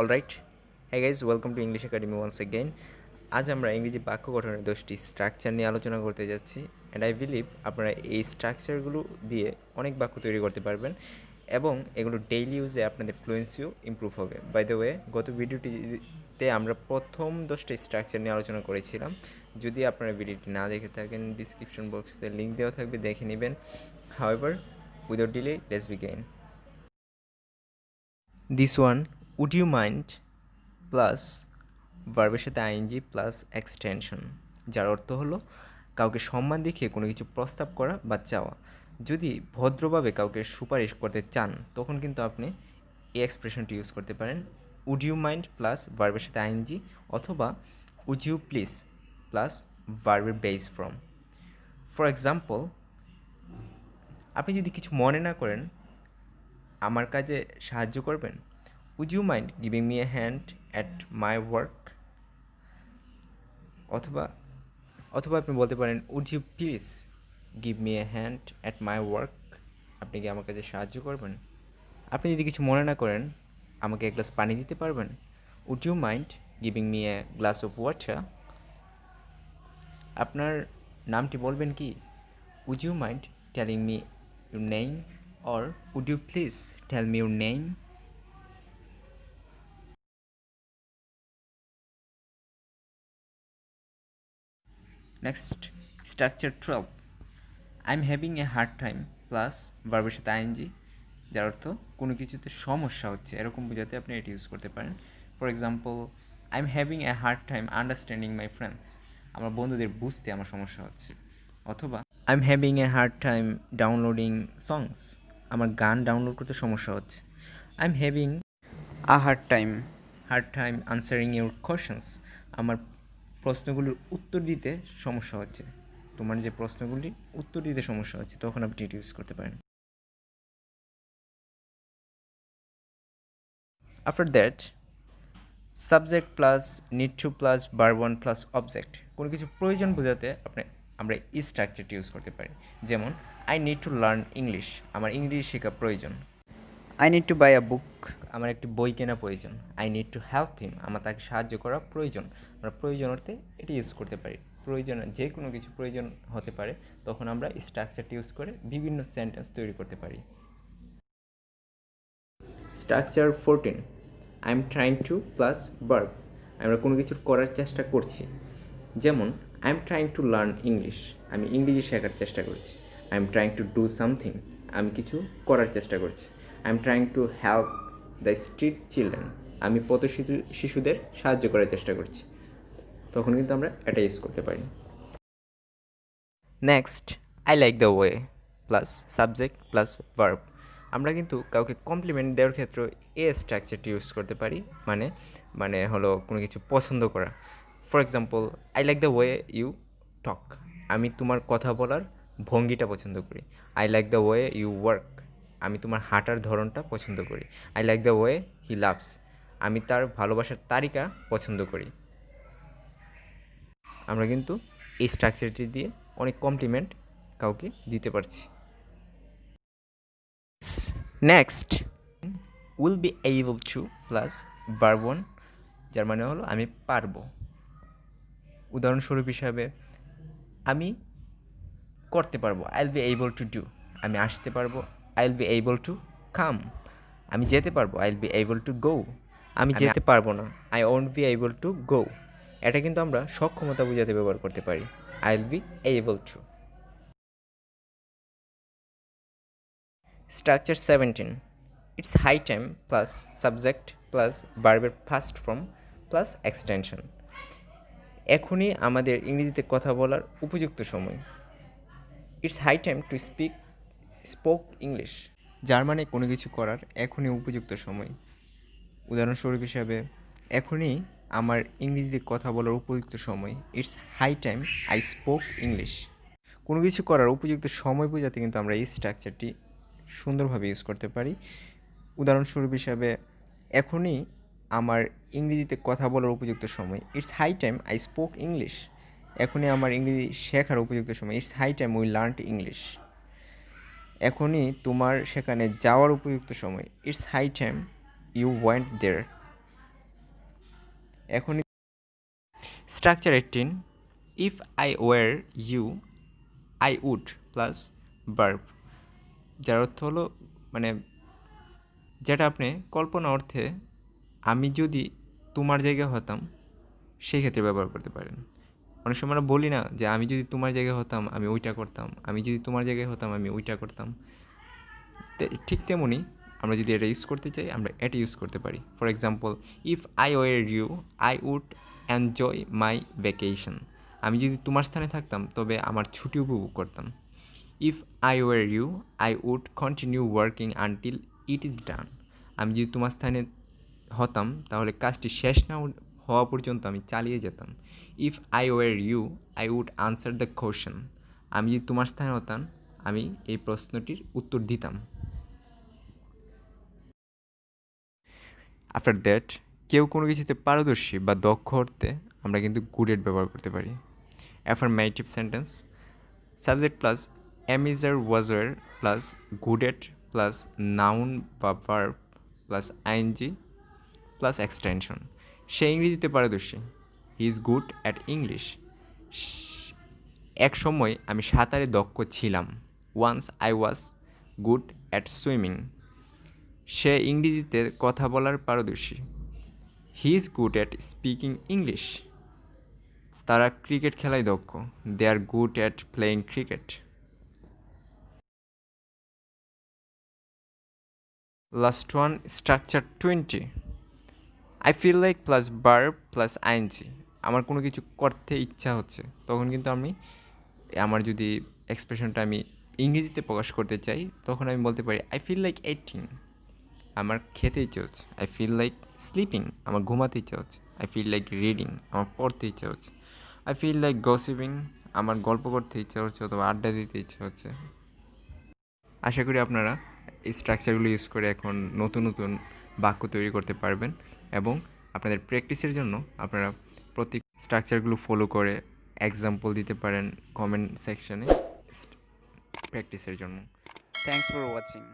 Alright, হ্যাঁ guys, welcome to English Academy once again. আজ আমরা ইংরেজি বাক্য গঠনের 10টি স্ট্রাকচার নিয়ে আলোচনা করতে যাচ্ছি। অ্যান্ড আই বিলিভ আপনারা এই স্ট্রাকচারগুলো দিয়ে অনেক বাক্য তৈরি করতে পারবেন এবং এগুলো ডেইলি ইউজে আপনাদের ফ্লুয়েন্সিও ইমপ্রুভ হবে। বাই দ্য ওয়ে, গত ভিডিওটিতে আমরা প্রথম 10টা স্ট্রাকচার নিয়ে আলোচনা করেছিলাম। যদি আপনারা ভিডিওটি না দেখে থাকেন, ডিসক্রিপশন বক্সে লিঙ্ক দেওয়া থাকবে, দেখে নেবেন। However, without delay, let's begin. This one, would you mind plus ভার্বের সাথে আইএনজি প্লাস এক্সটেনশন, যার অর্থ হলো কাউকে সম্মান দেখিয়ে কোনো কিছু প্রস্তাব করা বা চাওয়া। যদি ভদ্রভাবে কাউকে সুপারিশ করতে চান তখন কিন্তু আপনি এই এক্সপ্রেশনটি ইউজ করতে পারেন, উড ইউ মাইন্ড প্লাস ভার্বের সাথে আইএনজি, অথবা উড ইউ প্লিজ প্লাস ভার্বের বেস ফর্ম। ফর এক্সাম্পল, আপনি যদি কিছু মনে না করেন আমার কাজে সাহায্য করবেন, would you mind giving me a hand at my work, অথবা অথবা আপনি বলতে পারেন would you please give me a hand at my work, আপনি কি আমার কাছে সাহায্য করবেন। আপনি যদি কিছু মনে না করেন আমাকে এক গ্লাস পানি দিতে পারবেন, would you mind giving me a glass of water. আপনার নামটি বলবেন কি, would you mind telling me your name, or would you please tell me your name. Next, structure 12, I am having a hard time plus ভার্বের সাথে ING, যার অর্থ কোনো কিছুতে সমস্যা হচ্ছে এরকম বোঝাতে আপনি এটি ইউজ করতে পারেন। For example, I am having a hard time understanding my friends, আমার বন্ধুদের বুঝতে আমার সমস্যা হচ্ছে। অথবা I am having a hard time downloading songs, আমার গান ডাউনলোড করতে সমস্যা হচ্ছে। I am having a hard time. Hard time answering your questions, আমার প্রশ্নগুলোর উত্তর দিতে সমস্যা হচ্ছে, তোমার যে প্রশ্নগুলি উত্তর দিতে সমস্যা হচ্ছে, তখন আপনি এটি ইউজ করতে পারেন। After that, subject plus need to plus verb one plus object, কোনো কিছু প্রয়োজন বোঝাতে আমরা এই স্ট্রাকচারটি ইউজ করতে পারি। যেমন, I need to learn English, আমার ইংলিশ শেখা প্রয়োজন। I need to buy a book. আমার একটি বই কেনা প্রয়োজন। I need to help him, আমার তাকে সাহায্য করা প্রয়োজন। আমরা প্রয়োজন অর্থে এটি ইউজ করতে পারি। প্রয়োজন যে কোনো কিছু প্রয়োজন হতে পারে, তখন আমরা স্ট্রাকচারটি ইউজ করে বিভিন্ন সেন্টেন্স তৈরি করতে পারি। Structure 14, I am trying to plus verb, আমরা কোনো কিছু করার চেষ্টা করছি। যেমন, I am trying to learn English, আমি ইংরেজি শেখার চেষ্টা করছি। I am trying to do something, আমি কিছু করার চেষ্টা করছি। I am trying to help the street children, আমি পথ শিশুদের সাহায্য করার চেষ্টা করছি। তখন কিন্তু আমরা এটা ইউজ করতে পারি। Next, I like the way plus subject plus verb, আমরা কিন্তু কাউকে কমপ্লিমেন্ট দেওয়ার ক্ষেত্রে এ স্ট্রাকচারটি ইউজ করতে পারি, মানে মানে হলো কোনো কিছু পছন্দ করা। For example, I like the way you talk, আমি তোমার কথা বলার ভঙ্গিটা পছন্দ করি। I like the way you work, আমি তোমার হাঁটার ধরনটা পছন্দ করি। I like the way he loves, আমি তার ভালোবাসার তালিকা পছন্দ করি। আমরা কিন্তু এই স্ট্রাকচারটি দিয়ে অনেক কমপ্লিমেন্ট কাউকে দিতে পারছি। Next, will be able two plus verb one, যার মানে হলো আমি পারবো। উদাহরণস্বরূপ হিসাবে, আমি করতে পারবো, I will be able to do, আমি আসতে পারবো, I will be able to come, আমি যেতে পারবো, I will be able to go, আমি যেতে পারবো না, I won't be able to go. এটা কিন্তু আমরা সক্ষমতা বোঝাতে ব্যবহার করতে পারি, I will be able to. Structure 17, it's high time plus subject plus ভার্বের ফার্স্ট ফর্ম প্লাস এক্সটেনশন, এখনই আমাদের ইংরেজিতে কথা বলার উপযুক্ত সময়। It's high time to spoke English, যার মানে কোনো কিছু করার এখনই উপযুক্ত সময়। উদাহরণস্বরূপ হিসাবে, এখনই আমার ইংরেজিতে কথা বলার উপযুক্ত সময়। It's high time I spoke English. কোনো কিছু করার উপযুক্ত সময় বোঝাতে কিন্তু আমরা এই স্ট্রাকচারটি সুন্দরভাবে ইউজ করতে পারি। উদাহরণস্বরূপ হিসাবে, এখনই আমার ইংরেজিতে কথা বলার উপযুক্ত সময়। It's high time I spoke English, এখনই আমার ইংরেজি শেখার উপযুক্ত সময়। It's high time we learned English, এখনই তোমার সেখানে যাওয়ার উপযুক্ত সময়। It's high time you went there, এখন structure 18, if I were you I would plus verb, যার অর্থ হলো মানে যেটা আপনি কল্পনা অর্থে আমি যদি তোমার জায়গায় হতাম সেই ক্ষেত্রে ব্যবহার করতে পারেন। অনেক সময় আমরা বলি না যে আমি যদি তোমার জায়গায় হতাম আমি ওইটা করতাম, আমি যদি তোমার জায়গায় হতাম আমি ওইটা করতাম। ঠিক তেমনই আমরা যদি এটা ইউজ করতে চাই আমরা এটা ইউজ করতে পারি। For example, if I were you I would enjoy my vacation, আমি যদি তোমার স্থানে থাকতাম তবে আমার ছুটি উপভোগ করতাম। If I were you I would continue working until it is done, আমি যদি তোমার স্থানে হতাম তাহলে কাজটি শেষ না হওয়া পর্যন্ত আমি চালিয়ে যেতাম। If I were you I would answer the question, আমি যদি তোমার স্থানে হতাম আমি এই প্রশ্নটির উত্তর দিতাম। আফটার দ্যাট, কেউ কোনো কিছুতে পারদর্শী বা দক্ষ অর্থে আমরা কিন্তু গুডেট ব্যবহার করতে পারি। Affirmative sentence, subject plus am is are was were plus good at plus noun বা verb plus ING plus extension. সে ইংরেজিতে পারদর্শী, he is good at English. এক সময় আমি সাঁতারে দক্ষ ছিলাম, once I was good at swimming. সে ইংরেজিতে কথা বলার পারদর্শী, he is good at speaking English. তারা ক্রিকেট খেলায় দক্ষ, they are good at playing cricket. Last one, structure 20, I feel like plus verb plus ING. আমার কোনো কিছু করতে ইচ্ছা হচ্ছে, তখন কিন্তু আমি আমার যদি এক্সপ্রেশনটা আমি ইংরেজিতে প্রকাশ করতে চাই তখন আমি বলতে পারি আই ফিল লাইক ইটিং, আমার খেতে ইচ্ছে হচ্ছে। আই ফিল লাইক স্লিপিং, আমার ঘুমাতে ইচ্ছা হচ্ছে। আই ফিল লাইক রিডিং, আমার পড়তে ইচ্ছা হচ্ছে। আই ফিল লাইক গসিপিং, আমার গল্প করতে ইচ্ছা হচ্ছে অথবা আড্ডা দিতে ইচ্ছা হচ্ছে। আশা করি আপনারা এই স্ট্রাকচারগুলো ইউজ করে এখন নতুন নতুন বাক্য তৈরি করতে পারবেন এবং আপনাদের প্র্যাকটিসের জন্য আপনারা প্রত্যেক স্ট্রাকচারগুলো ফলো করে এক্সাম্পল দিতে পারেন কমেন্ট সেকশনে প্র্যাকটিসের জন্য। Thanks for watching.